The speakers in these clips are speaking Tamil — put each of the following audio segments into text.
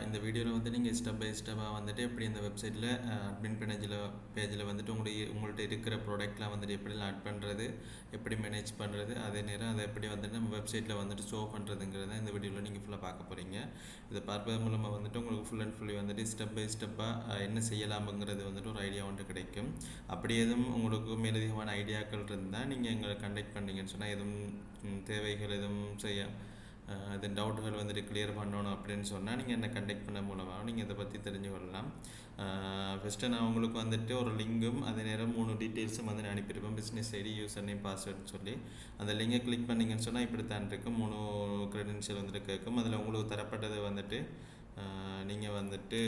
இந்த வீடியோவில் வந்து நீங்கள் ஸ்டெப் பை ஸ்டெப்பாக வந்துட்டு எப்படி இந்த வெப்சைட்டில் அட்மின் பேஜில் வந்துட்டு உங்கள்கிட்ட இருக்கிற ப்ராடக்ட்லாம் வந்துட்டு எப்படிலாம் ஆட் பண்ணுறது, எப்படி மேனேஜ் பண்ணுறது, அதே நேரம் அதை எப்படி வந்துட்டு நம்ம வெப்சைட்டில் வந்துட்டு ஷோ பண்ணுறதுங்கிறத இந்த வீடியோவில் நீங்கள் ஃபுல்லாக பார்க்க போகிறீங்க. இதை பார்ப்பது மூலமாக வந்துட்டு உங்களுக்கு ஃபுல் அண்ட் ஃபுல்லி வந்துட்டு ஸ்டெப் பை ஸ்டெப்பாக என்ன செய்யலாமுங்கிறது வந்துட்டு ஒரு ஐடியா வந்துட்டு கிடைக்கும். அப்படி எதுவும் உங்களுக்கு மேலதிகமான ஐடியாக்கள் இருந்தால் நீங்கள் எங்களை கண்டெக்ட் பண்ணிங்கன்னு சொன்னால் எதுவும் தேவைகள் எதுவும் இது டவுட்டுகள் வந்துட்டு கிளியர் பண்ணணும் அப்படின்னு சொன்னால் நீங்கள் என்னை கண்டெக்ட் பண்ண மூலமாக நீங்கள் இதை பற்றி தெரிஞ்சு கொள்ளலாம். ஃபஸ்ட்டு நான் உங்களுக்கு வந்துட்டு ஒரு லிங்கும் அதே நேரம் 3 டீட்டெயில்ஸும் வந்து நான் அனுப்பியிருப்பேன். பிஸ்னஸ் ஐடி, யூசர் நேம், பாஸ்வேர்டுன்னு சொல்லி அந்த லிங்கை கிளிக் பண்ணிங்கன்னு சொன்னால் இப்படி தான் இருக்கும். 3 க்ரெடென்ஷியல் வந்துட்டு கேட்கும். அதில் உங்களுக்கு தரப்பட்டதை வந்துட்டு நீங்கள் வந்துட்டு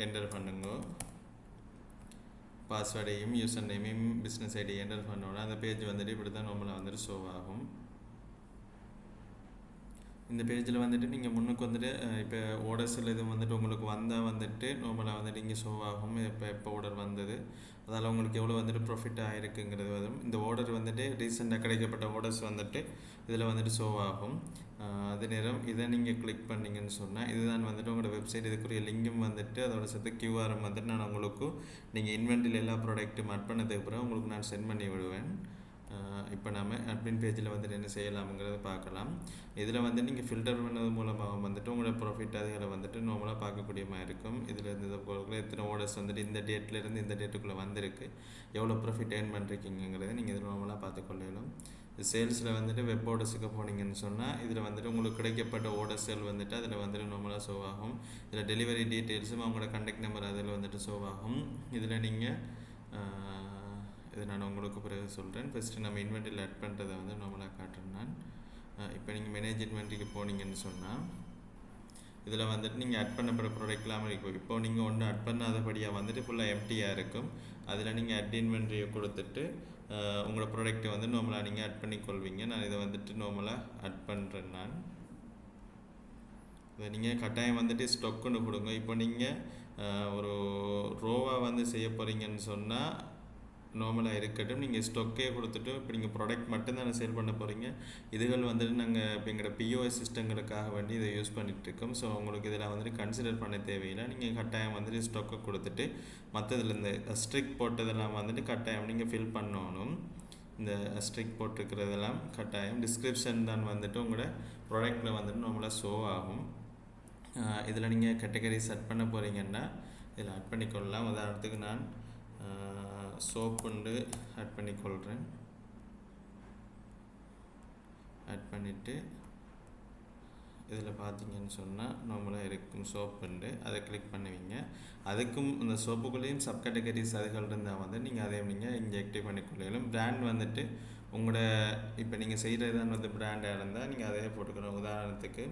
என்டர் பண்ணுங்க. பாஸ்வேர்டையும் யூசர் நேமையும் பிஸ்னஸ் ஐடி என்டர் பண்ணோன்னா அந்த பேஜ் வந்துட்டு இப்படி தான் நம்மளை வந்துட்டு ஷோ ஆகும். இந்த பேஜில் வந்துட்டு நீங்கள் முன்னுக்கு வந்துட்டு இப்போ ஓர்டர்ஸில் இது வந்துட்டு உங்களுக்கு வந்தால் வந்துட்டு நார்மலாக வந்துட்டு இங்கே ஷோ ஆகும். எப்போ ஆர்டர் வந்தது, அதால் உங்களுக்கு எவ்வளோ வந்துட்டு ப்ராஃபிட் ஆகிருக்குங்கிறது வரும். இந்த ஆர்டர் வந்துட்டு ரீசெண்டாக கிடைக்கப்பட்ட ஆர்டர்ஸ் வந்துட்டு இதில் வந்துட்டு ஷோ ஆகும். அதே நேரம் இதை நீங்கள் கிளிக் பண்ணிங்கன்னு சொன்னால் இதுதான் வந்துட்டு உங்களோட வெப்சைட். இதுக்குரிய லிங்கும் வந்துட்டு அதோட சேர்த்து கியூஆரும் வந்துட்டு நான் உங்களுக்கு நீங்கள் இன்வென்ட்ரியில் எல்லா ப்ராடக்ட்டும் ஆட் பண்ணதுக்கு பிறகு உங்களுக்கு நான் சென்ட் பண்ணி விடுவேன். இப்போ நாம் அட்மின் பேஜில் வந்துட்டு என்ன செய்யலாம்ங்கிறத பார்க்கலாம். இதில் வந்து நீங்கள் ஃபில்டர் பண்ணது மூலமாக வந்துட்டு உங்களோட ப்ராஃபிட் அதுகளை வந்துட்டு நார்மலாக பார்க்கக்கூடிய மாதிரி இருக்கும். இதில் இருந்து போகக்குள்ள எத்தனை ஆர்டர்ஸ் வந்துட்டு இந்த டேட்லேருந்து இந்த டேட்டுக்குள்ளே வந்திருக்கு, எவ்வளோ ப்ராஃபிட் ஏர்ன் பண்ணுறீங்கிறத நீங்கள் இதில் நார்மலாக பார்த்துக்கொள்ளலாம். சேல்ஸில் வந்துட்டு வெப் ஆர்டர்ஸுக்கு போனீங்கன்னு சொன்னால் இதில் வந்துட்டு உங்களுக்கு கிடைக்கப்பட்ட ஆர்டர்ஸ்கள் வந்துட்டு அதில் வந்துட்டு நார்மலாக ஷோ ஆகும். இதில் டெலிவரி டீட்டெயில்ஸும் அவங்களோட கான்டாக்ட் நம்பர் அதில் வந்துட்டு ஷோ ஆகும். இதில் நீங்கள் இதை நான் உங்களுக்கு பிறகு சொல்கிறேன். ஃபஸ்ட்டு நம்ம இன்வென்ட்ரியில் ஆட் பண்ணுறதை வந்து நார்மலாக காட்டுறேன் நான். இப்போ நீங்கள் மேனேஜ் இன்வென்ட்ரிக்கு போனீங்கன்னு சொன்னால் இதில் வந்துட்டு நீங்கள் ஆட் பண்ணப்படுற ப்ராடக்ட்லாம் இருக்கும். இப்போ நீங்கள் ஒன்று ஆட் பண்ணாதபடியாக வந்துட்டு ஃபுல்லாக எம்டியாக இருக்கும். அதில் நீங்கள் ஆட் இன்வென்ட்ரியை கொடுத்துட்டு உங்களோட ப்ராடக்ட்டை வந்து நார்மலாக நீங்கள் ஆட் பண்ணிக்கொள்வீங்க. நான் இதை வந்துட்டு நார்மலாக ஆட் பண்ணுறேன். நான் இதை நீங்கள் கட்டாயம் வந்துட்டு ஸ்டாக்குன்னு கொடுங்க. இப்போ நீங்கள் ஒரு ரோவாக வந்து செய்ய போகிறீங்கன்னு சொன்னால் நார்மலாக இருக்கட்டும். நீங்கள் ஸ்டொக்கே கொடுத்துட்டு இப்போ நீங்கள் ப்ராடக்ட் மட்டும்தான் சேல் பண்ண போகிறீங்க. இதுகள் வந்துட்டு நாங்கள் இப்போ எங்களோட பிஓஎஸ் சிஸ்டங்களுக்காக வேண்டி இதை யூஸ் பண்ணிகிட்ருக்கோம். ஸோ உங்களுக்கு இதில் வந்துட்டு கன்சிடர் பண்ண தேவையில்லை. நீங்கள் கட்டாயம் வந்துட்டு ஸ்டொக்கை கொடுத்துட்டு மற்றதில் இந்த ஸ்ட்ரிக் போட்டதெல்லாம் வந்துட்டு கட்டாயம் நீங்கள் ஃபில் பண்ணணும். இந்த ஸ்ட்ரிக் போட்டிருக்கிறதெல்லாம் கட்டாயம் டிஸ்கிரிப்ஷன் தான் வந்துட்டு உங்களோட ப்ராடக்டில் வந்துட்டு நார்மலாக ஷோ ஆகும். இதில் நீங்கள் கேட்டகரி செட் பண்ண போகிறீங்கன்னா இதில் ஆட் பண்ணிக்கொள்ளலாம். உதாரணத்துக்கு நான் சோப்புண்டு ஆட் பண்ணிக்கொள்கிறேன். ஆட் பண்ணிவிட்டு இதில் பார்த்தீங்கன்னு சொன்னால் நார்மலாக இருக்கும் சோப்புண்டு, அதை கிளிக் பண்ணுவீங்க. அதுக்கும் இந்த சோப்புக்குள்ளேயும் சப் கேட்டகரிஸ் அதுகள் இருந்தால் வந்து நீங்கள் அதை நீங்கள் இங்கே ஆக்டிவ் பண்ணிக்கொள்ளலாம். பிராண்ட் வந்துட்டு உங்களோட இப்போ நீங்கள் செய்கிறது வந்து பிராண்டாக இருந்தால் நீங்கள் அதே போட்டுக்கணும். உதாரணத்துக்கு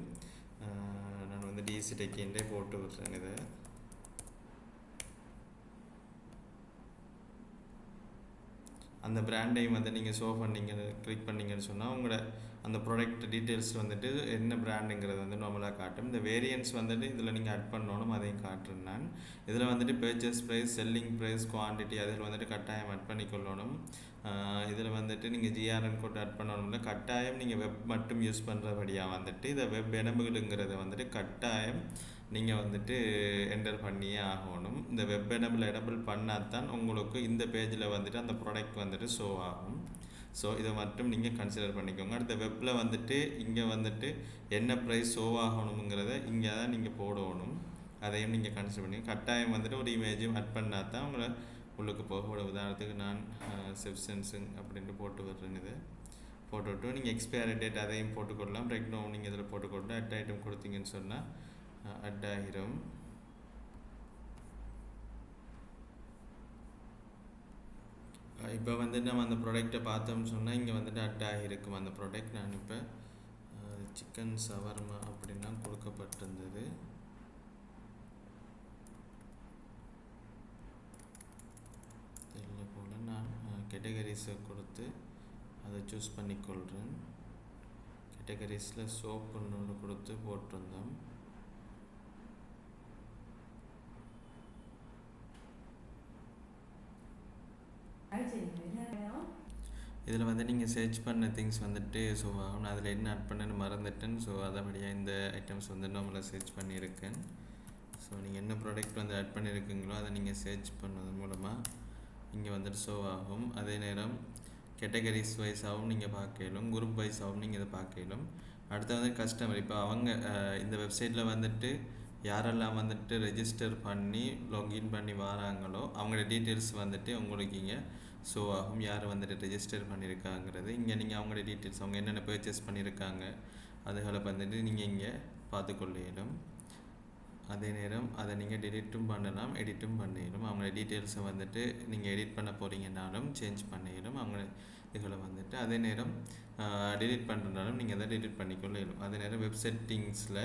நான் வந்து டிசி டெக்கின்றே போட்டு விட்றேன். இதை அந்த பிராண்டையும் வந்து நீங்கள் ஷோ பண்ணிங்க கிளிக் பண்ணிங்கன்னு சொன்னால் உங்களோட அந்த ப்ராடக்ட் டீட்டெயில்ஸ் வந்துட்டு என்ன பிராண்டுங்கிறது வந்து நார்மலாக காட்டும். இந்த வேரியன்ஸ் வந்துட்டு இதில் நீங்கள் ஆட் பண்ணணும், அதையும் காட்டுறேன் நான். இதில் வந்துட்டு purchase price, selling price, quantity அதில் வந்துட்டு கட்டாயம் ஆட் பண்ணிக்கொள்ளணும். இதில் வந்துட்டு நீங்கள் ஜிஆர்என் கோட் ஆட் பண்ணணும்ல, கட்டாயம் நீங்கள் வெப் மட்டும் யூஸ் பண்ணுறபடியாக வந்துட்டு இதை வெப் எனபிளுங்கிறத வந்துட்டு கட்டாயம் நீங்கள் வந்துட்டு என்டர் பண்ணியே ஆகணும். இந்த வெப் எனபிள் பண்ணால் தான் உங்களுக்கு இந்த பேஜில் வந்துட்டு அந்த ப்ராடக்ட் வந்துட்டு ஷோ ஆகும். ஸோ இதை மட்டும் நீங்கள் கன்சிடர் பண்ணிக்கோங்க. அடுத்த வெப்பில் வந்துட்டு இங்கே வந்துட்டு என்ன ப்ரைஸ் ஷோ ஆகணுங்கிறத இங்கே தான் நீங்கள் போடணும். அதையும் நீங்கள் கன்சிடர் பண்ணி கட்டாயம் வந்துட்டு ஒரு இமேஜும் ஆட் பண்ணால் தான் உங்களை உள்ளுக்கு போக. உதாரணத்துக்கு நான் செப்சன்ஸுங் அப்படின்ட்டு போட்டு விடுறேன். இதை போட்டுவிட்டு நீங்கள் எக்ஸ்பயரி டேட் அதையும் போட்டுக்கொள்ளலாம். பிரெக் டவுன் நீங்கள் இதில் போட்டுக்கொண்டு அட் ஐட்டம் கொடுத்தீங்கன்னு சொன்னால் அட் ஆகிரும். இப்போ வந்து நம்ம அந்த ப்ராடக்டை பார்த்தோம்னு சொன்னால் இங்கே வந்துட்டு அட் ஆகிருக்கும் அந்த ப்ராடக்ட். நான் இப்போ சிக்கன் சவர்மா அப்படின்னா கொடுக்கப்பட்டிருந்தது. இதில் போல் நான் கேட்டகரிஸை கொடுத்து அதை சூஸ் பண்ணிக்கொள்கிறேன். கேட்டகரிஸில் சோப்புன்னு ஒன்று கொடுத்து போட்டிருந்தோம். இதில் வந்து நீங்கள் சர்ச் பண்ண திங்ஸ் வந்துட்டு ஸோ நான் அதில் என்ன ஆட் பண்ணேன்னு மறந்துட்டேன். ஸோ அதபடியாக இந்த ஐட்டம்ஸ் வந்து நார்மலாக சர்ச் பண்ணியிருக்கேன். ஸோ நீங்கள் என்ன ப்ராடக்ட் வந்து ஆட் பண்ணியிருக்கீங்களோ அதை நீங்கள் சர்ச் பண்ணது மூலமாக இங்கே வந்துட்டு ஷோ ஆகும். அதே நேரம் கேட்டகரிஸ் வைஸாகவும் நீங்கள் பார்க்கலும், குரூப் வைஸாகவும் நீங்கள் இதை பார்க்கலும். அடுத்து வந்து கஸ்டமர், இப்போ அவங்க இந்த வெப்சைட்டில் வந்துட்டு யாரெல்லாம் வந்துட்டு ரெஜிஸ்டர் பண்ணி லாகின் பண்ணி வராங்களோ அவங்களோட டீட்டெயில்ஸ் வந்துட்டு உங்களுக்கு இங்கே ஷோ ஆகும். யார் வந்துட்டு ரெஜிஸ்டர் பண்ணியிருக்காங்கிறது இங்கே நீங்கள் அவங்களோட டீட்டெயில்ஸ், அவங்க என்னென்ன பர்ச்சேஸ் பண்ணியிருக்காங்க அதுகளை வந்துட்டு நீங்கள் இங்கே பார்த்துக்கொள்ளும். அதே நேரம் அதை நீங்கள் டெலிட்டும் பண்ணலாம், எடிட்டும் பண்ணிடும். அவங்களோட டீட்டெயில்ஸை வந்துட்டு நீங்கள் எடிட் பண்ண போகிறீங்கன்னாலும் சேஞ்ச் பண்ணிடும் அவங்க இதுகளை வந்துட்டு. அதே நேரம் டெலிட் பண்ணுறதுனாலும் நீங்கள் அதை டெலிட் பண்ணிக்கொள்ளும். அதே நேரம் வெப் செட்டிங்ஸில்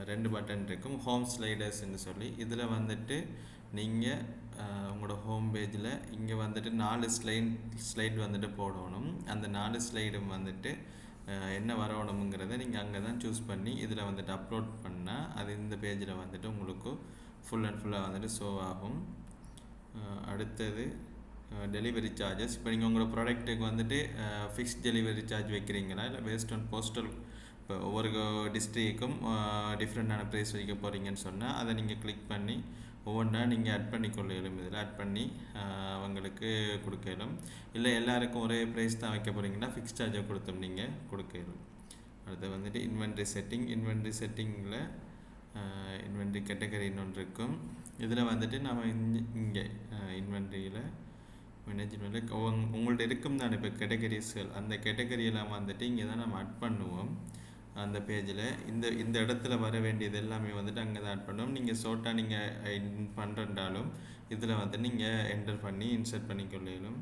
2 பட்டன் இருக்கும், ஹோம் ஸ்லைடர்ஸ்ன்னு சொல்லி. இதில் வந்துட்டு நீங்கள் உங்களோட ஹோம் பேஜில் இங்கே வந்துட்டு 4 ஸ்லைட் வந்துட்டு போடணும். அந்த 4 ஸ்லைடும் வந்துட்டு என்ன வரணுங்கிறத நீங்கள் அங்கே தான் சூஸ் பண்ணி இதில் வந்துட்டு அப்லோட் பண்ணால் அது இந்த பேஜில் வந்துட்டு உங்களுக்கு ஃபுல் அண்ட் ஃபுல்லாக வந்துட்டு ஷோ ஆகும். அடுத்தது டெலிவரி சார்ஜஸ். இப்போ நீங்கள் உங்களோட ப்ராடக்ட்டுக்கு வந்துட்டு ஃபிக்ஸ்ட் டெலிவரி சார்ஜ் வைக்கிறீங்களா இல்லை பேஸ்ட் ஆன் போஸ்டல், இப்போ ஒவ்வொரு டிஸ்ட்ரிக்ட்டுக்கும் டிஃப்ரெண்ட்டான ப்ரைஸ் வைக்க போகிறீங்கன்னு சொன்னால் அதை நீங்கள் கிளிக் பண்ணி ஒவ்வொன்றா நீங்கள் ஆட் பண்ணிக்கொள்ளும். இதில் ஆட் பண்ணி அவங்களுக்கு கொடுக்கலும். இல்லை எல்லாருக்கும் ஒரே ப்ரைஸ் தான் வைக்க போகிறீங்கன்னா ஃபிக்ஸ் சார்ஜை கொடுத்தோம் நீங்கள் கொடுக்கலும். அடுத்து வந்துட்டு இன்வென்ட்ரி செட்டிங்கில் இன்வென்ட்ரி கேட்டகரின்னு ஒன்று இருக்கும். இதில் வந்துட்டு நம்ம இங்கே இன்வென்ட்ரியில் மேனேஜ்மெண்ட்டில் உங்கள்ட்ட இருக்கும் தான் இப்போ கேட்டகரிஸ்கள், அந்த கேட்டகரியெல்லாம் வந்துட்டு இங்கே தான் நம்ம ஆட் பண்ணுவோம். அந்த பேஜில் இந்த இடத்துல வர வேண்டியது எல்லாமே வந்துட்டு அங்கே தான் ஆட் பண்ணுவோம். நீங்கள் ஷார்ட்டாக நீங்கள் பண்ணுறண்டாலும் இதில் வந்து நீங்கள் என்டர் பண்ணி இன்சர்ட் பண்ணிக்கொள்ளும்.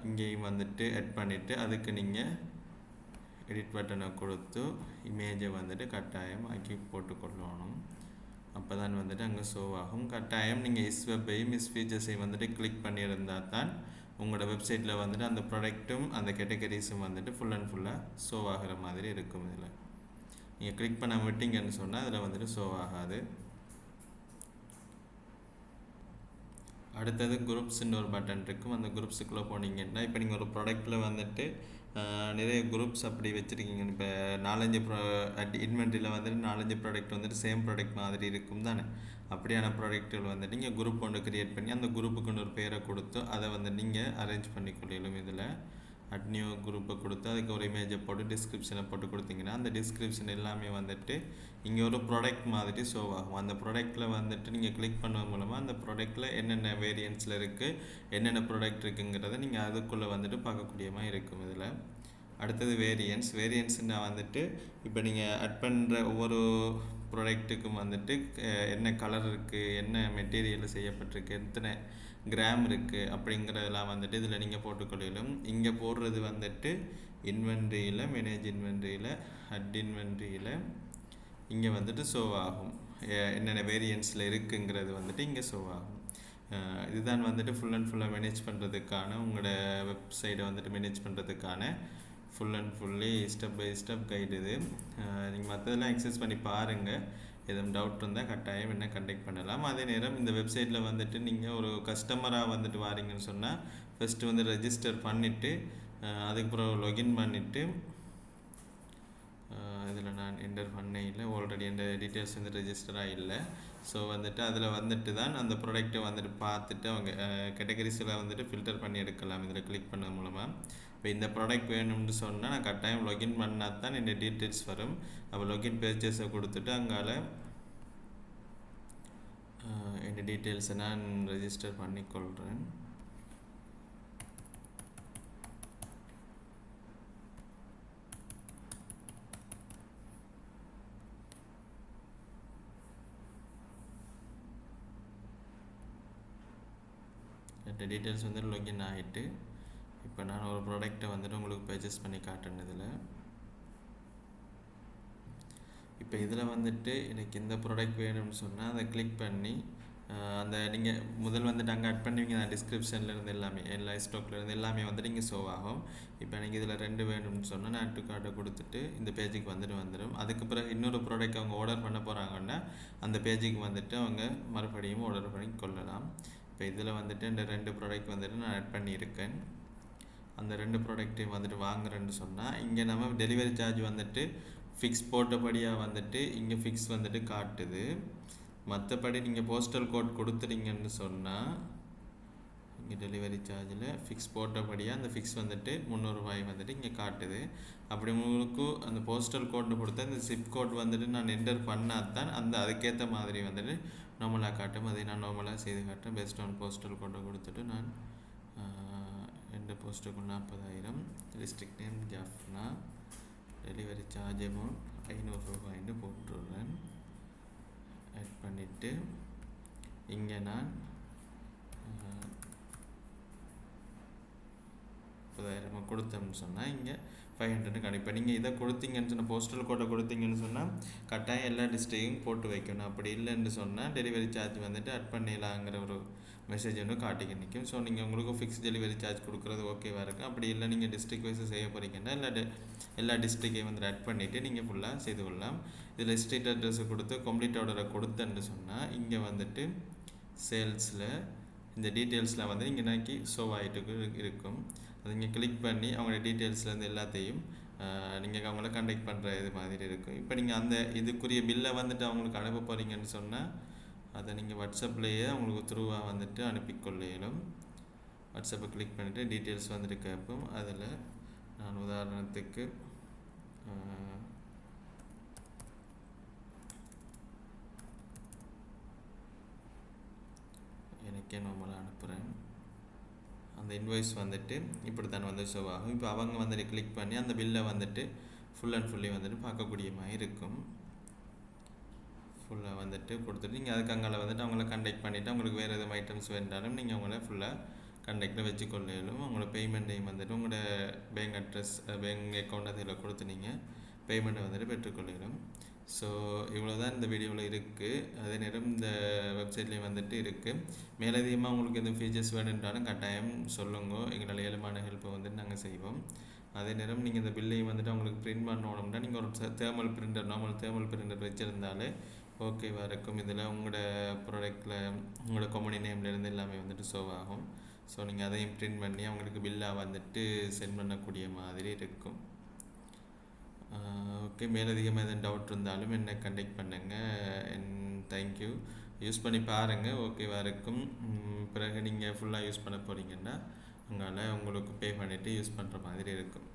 இங்கேயும் வந்துட்டு ஆட் பண்ணிவிட்டு அதுக்கு நீங்கள் எடிட் பட்டனை கொடுத்து இமேஜை வந்துட்டு கட்டாயம் ஆக்கி போட்டுக்கொள்ளணும். அப்போ தான் வந்துட்டு அங்கே ஷோ ஆகும். கட்டாயம் நீங்கள் வெப்பையும் ஃபீச்சர்ஸையும் வந்துட்டு கிளிக் பண்ணியிருந்தால் தான் உங்களோட வெப்சைட்டில் வந்துட்டு அந்த ப்ராடக்ட்டும் அந்த கேட்டகரிஸும் வந்துட்டு ஃபுல் அண்ட் ஃபுல்லாக ஷோ ஆகிற மாதிரி இருக்கும். இதில் நீங்கள் கிளிக் பண்ண விட்டீங்கன்னு சொன்னால் அதில் வந்துட்டு ஷோ ஆகாது. அடுத்தது குரூப்ஸ்ன்னு ஒரு பட்டன் இருக்கும். அந்த குரூப்ஸுக்குள்ளே போனீங்கன்னா இப்போ நீங்கள் ஒரு ப்ராடக்ட்டில் வந்துட்டு நிறைய குரூப்ஸ் அப்படி வச்சுருக்கீங்க. இப்போ 4-5 இன்வென்ட்ரியில் வந்துட்டு 4-5 ப்ராடக்ட் வந்துட்டு சேம் ப்ராடக்ட் மாதிரி இருக்கும் தானே. அப்படியான ப்ராடக்ட்டுகள் வந்துட்டு நீங்கள் குரூப் ஒன்று க்ரியேட் பண்ணி அந்த குரூப்புக்குன்னு ஒரு பேரை கொடுத்து அதை வந்து நீங்கள் அரேஞ்ச் பண்ணிக்கொள்ளும். இதில் அட் நியூ குரூப்பை கொடுத்து அதுக்கு ஒரு இமேஜை போட்டு டிஸ்கிரிப்ஷனை போட்டு கொடுத்தீங்கன்னா அந்த டிஸ்கிரிப்ஷன் எல்லாமே வந்துட்டு இங்கே ஒரு ப்ராடக்ட் மாதிரி ஷோ ஆகும். அந்த ப்ராடக்ட்டில் வந்துட்டு நீங்கள் கிளிக் பண்ணுவது மூலமாக அந்த ப்ராடக்ட்டில் என்னென்ன வேரியன்ட்ஸில் இருக்குது, என்னென்ன ப்ராடக்ட் இருக்குங்கிறத நீங்கள் அதுக்குள்ளே வந்துட்டு பார்க்கக்கூடியமாக இருக்கும். இதில் அடுத்தது வேரியன்ட்ஸ்னால் வந்துட்டு இப்போ நீங்கள் ஆட் பண்ணுற ஒவ்வொரு ப்ராடக்ட்டுக்கும் வந்துட்டு என்ன கலர் இருக்குது, என்ன மெட்டீரியல் செய்யப்பட்டிருக்கு, எத்தனை கிராம் இருக்குது அப்படிங்கிறதெல்லாம் வந்துட்டு இதில் நீங்கள் போட்டுக்கொள்ளும். இங்கே போடுறது வந்துட்டு இன்வென்ட்ரியில், மேனேஜ் இன்வென்ட்ரியில், அட் இன்வென்ட்ரியில் இங்கே வந்துட்டு ஷோ ஆகும். என்னென்ன வேரியன்ட்ஸில் இருக்குங்கிறது வந்துட்டு இங்கே ஷோ ஆகும். இதுதான் வந்துட்டு ஃபுல் அண்ட் ஃபுல்லாக மேனேஜ் பண்ணுறதுக்கான உங்களோட வெப்சைட்டை வந்துட்டு மேனேஜ் பண்ணுறதுக்கான full and fully step by step guide. இது நீங்கள் மற்றதெல்லாம் எக்ஸஸ் பண்ணி பாருங்கள். எதுவும் டவுட் இருந்தால் கட்டாயம் என்ன கண்டெக்ட் பண்ணலாம். அதே நேரம் இந்த வெப்சைட்டில் வந்துட்டு நீங்கள் ஒரு கஸ்டமராக வந்துட்டு வாரீங்கன்னு சொன்னால் ஃபஸ்ட்டு வந்து ரெஜிஸ்டர் பண்ணிவிட்டு அதுக்கப்புறம் லாகின் பண்ணிவிட்டு இதில் நான் என்டர் பண்ணே இல்லை, ஆல்ரெடி எந்த டீட்டெயில்ஸ் வந்து ரெஜிஸ்டராக இல்லை. ஸோ வந்துட்டு அதில் வந்துட்டு தான் அந்த ப்ராடக்ட்டை வந்துட்டு பார்த்துட்டு அவங்க கேட்டகரிஸில் வந்துட்டு ஃபில்டர் பண்ணி எடுக்கலாம் இதில் கிளிக் பண்ண மூலமாக. இப்போ இந்த ப்ராடக்ட் வேணும்னு சொன்னால் நான் கட்டாயம் லாகின் பண்ணால் தான் இந்த டீட்டெயில்ஸ் வரும். அப்போ லாகின் பேஜஸை கொடுத்துட்டு அங்கால இந்த டீட்டெயில்ஸை நான் ரெஜிஸ்டர் பண்ணிக்கொள்கிறேன். இந்த டீட்டெயில்ஸ் வந்து லாகின் ஆகிட்டு இப்போ நான் ஒரு ப்ராடக்ட்டை வந்துட்டு உங்களுக்கு பர்ச்சேஸ் பண்ணி காட்டுனதில் இப்போ இதில் வந்துட்டு எனக்கு இந்த ப்ராடக்ட் வேணும்னு சொன்னால் அதை கிளிக் பண்ணி அந்த நீங்கள் முதல் வந்துட்டு அங்கே ஆட் பண்ணுவீங்க தான் டிஸ்கிரிப்ஷன்லேருந்து எல்லாமே எல்லா ஸ்டாக்லேருந்து எல்லாமே வந்துட்டு இங்கே ஷோ ஆகும். இப்போ எனக்கு இதில் 2 வேணும்னு சொன்னால் நான் ஆட் டு கார்ட்டை கொடுத்துட்டு இந்த பேஜுக்கு வந்துடும். அதுக்கு பிறகு இன்னொரு ப்ராடக்ட் அவங்க ஆர்டர் பண்ண போகிறாங்கன்னா அந்த பேஜுக்கு வந்துட்டு அவங்க மறுபடியும் ஆர்டர் பண்ணி கொள்ளலாம். இப்போ இதில் வந்துட்டு இந்த 2 ப்ராடக்ட் வந்துட்டு நான் ஆட் பண்ணியிருக்கேன். அந்த 2 ப்ராடக்ட்டையும் வந்துட்டு வாங்குறேன்னு சொன்னால் இங்கே நம்ம டெலிவரி சார்ஜ் வந்துட்டு ஃபிக்ஸ் போட்டபடியாக வந்துட்டு இங்கே ஃபிக்ஸ் வந்துட்டு காட்டுது. மற்றபடி நீங்கள் போஸ்டல் கோட் கொடுத்துட்டீங்கன்னு சொன்னால் இங்கே டெலிவரி சார்ஜில் ஃபிக்ஸ் போட்டபடியாக அந்த ஃபிக்ஸ் வந்துட்டு 300 ரூபாய் வந்துட்டு இங்கே காட்டுது. அப்படி உங்களுக்கு அந்த போஸ்டல் கோடு கொடுத்தா இந்த சிப் கோட் வந்துட்டு நான் என்டர் பண்ணால் தான் அந்த அதுக்கேற்ற மாதிரி வந்துட்டு நார்மலாக காட்டும். அதை நான் நார்மலாக செய்து காட்டுறேன். பெஸ்ட் ஆன் போஸ்டல் கோடை கொடுத்துட்டு நான் எந்த போஸ்ட்டுக்கு 40,000 district name Jaffna delivery charge amount 500 ரூபாய்ன்னு போட்டுடுறேன். ஆட் பண்ணிவிட்டு இங்கே நான் 30,000 கொடுத்தோம்னு சொன்னால் இங்கே 500 கிடைக்கும். நீங்கள் இதை கொடுத்தீங்கன்னு சொன்னால் போஸ்டல் கோட்டை கொடுத்தீங்கன்னு சொன்னால் கட்டாயம் எல்லா டிஸ்ட்ரிக்டையும் போட்டு வைக்கணும். அப்படி இல்லைன்னு சொன்னால் டெலிவரி சார்ஜ் வந்துட்டு ஆட் பண்ணிடலாங்கிற ஒரு மெசேஜ் ஒன்று காட்டிக்க நிற்கும். ஸோ நீங்கள் உங்களுக்கு ஃபிக்ஸ் டெலிவரி சார்ஜ் கொடுக்குறது ஓகேவாக இருக்கும். அப்படி இல்லை நீங்கள் டிஸ்ட்ரிக் வைஸ் செய்ய போகிறீங்கன்னா எல்லா டிஸ்ட்ரிக்டையும் வந்து ஆட் பண்ணிவிட்டு நீங்கள் ஃபுல்லாக செய்து கொள்ளலாம். இதில் ஸ்ட்ரீட் அட்ரஸை கொடுத்து கம்ப்ளீட் ஆர்டரை கொடுத்தேன்னு சொன்னால் இங்கே வந்துட்டு சேல்ஸில் இந்த டீட்டெயில்ஸில் வந்து இங்கே நாக்கி ஷோ ஆகிட்டு இருக்கும். அது நீங்கள் கிளிக் பண்ணி அவங்களோட டீட்டெயில்ஸ்லேருந்து எல்லாத்தையும் நீங்கள் அவங்கள கண்டெக்ட் பண்ணுற இது மாதிரி இருக்கும். இப்போ நீங்கள் அந்த இதுக்குரிய பில்லை வந்துட்டு அவங்களுக்கு அனுப்ப போகிறீங்கன்னு சொன்னால் அதை நீங்கள் வாட்ஸ்அப்லேயே அவங்களுக்கு த்ரூவாக வந்துட்டு அனுப்பிக்கொள்ள இயலும். வாட்ஸ்அப்பை கிளிக் பண்ணிவிட்டு டீட்டெயில்ஸ் வந்துட்டு கேட்போம். அதில் நான் உதாரணத்துக்கு எனக்கே நார்மலாக அனுப்புகிறேன். அந்த இன்வாய்ஸ் வந்துட்டு இப்படி தான் வந்து ஷோ ஆகும். இப்போ அவங்க வந்துட்டு கிளிக் பண்ணி அந்த பில்லை வந்துட்டு ஃபுல் அண்ட் ஃபுல்லி வந்துட்டு பார்க்கக்கூடிய மாதிரி இருக்கும். ஃபுல்லாக வந்துட்டு கொடுத்துட்டு நீங்கள் அதுக்கு அங்கே வந்துட்டு அவங்கள கண்டெக்ட் பண்ணிவிட்டு அவங்களுக்கு வேறு எதுவும் ஐட்டம்ஸ் வேண்டாலும் நீங்கள் அவங்கள ஃபுல்லாக கண்டெக்டில் வச்சுக்கொள்ளும். அவங்களோட பேமெண்ட்டையும் வந்துட்டு உங்களோட பேங்க் அட்ரஸ் பேங்க் அக்கௌண்ட் அதில் கொடுத்து நீங்கள் பேமெண்ட்டை வந்துட்டு பெற்றுக்கொள்ளும். ஸோ இவ்வளோ தான் இந்த வீடியோவில் இருக்குது. அதே நேரம் இந்த வெப்சைட்லேயும் வந்துட்டு இருக்குது. மேலதிகமாக உங்களுக்கு எதுவும் ஃபீச்சர்ஸ் வேணுன்றாலும் கட்டாயம் சொல்லுங்க. எங்களால் ஏழுமான ஹெல்ப்பை வந்துட்டு நாங்கள் செய்வோம். அதே நேரம் நீங்கள் இந்த பில்லையும் வந்துட்டு அவங்களுக்கு பிரிண்ட் பண்ணணும்னா நீங்கள் ஒரு thermal printer normal thermal printer வச்சுருந்தாலே ஓகேவாக இருக்கும். இதில் உங்களோட ப்ராடக்டில் உங்களோட கம்பெனி நேம்லேருந்து எல்லாமே வந்துட்டு ஷோ ஆகும். ஸோ நீங்கள் அதையும் பிரிண்ட் பண்ணி அவங்களுக்கு பில்லாக வந்துட்டு சென்ட் பண்ணக்கூடிய மாதிரி இருக்கும். ஓகே, மேலதிகமாக எதுவும் டவுட் இருந்தாலும் என்னை கண்டெக்ட் பண்ணுங்கள். தேங்க்யூ. யூஸ் பண்ணி பாருங்கள், ஓகேவாக இருக்கும். பிறகு நீங்கள் ஃபுல்லாக யூஸ் பண்ண போகிறீங்கன்னா உங்களால் உங்களுக்கு பே பண்ணிவிட்டு யூஸ் பண்ணுற மாதிரி இருக்கும்.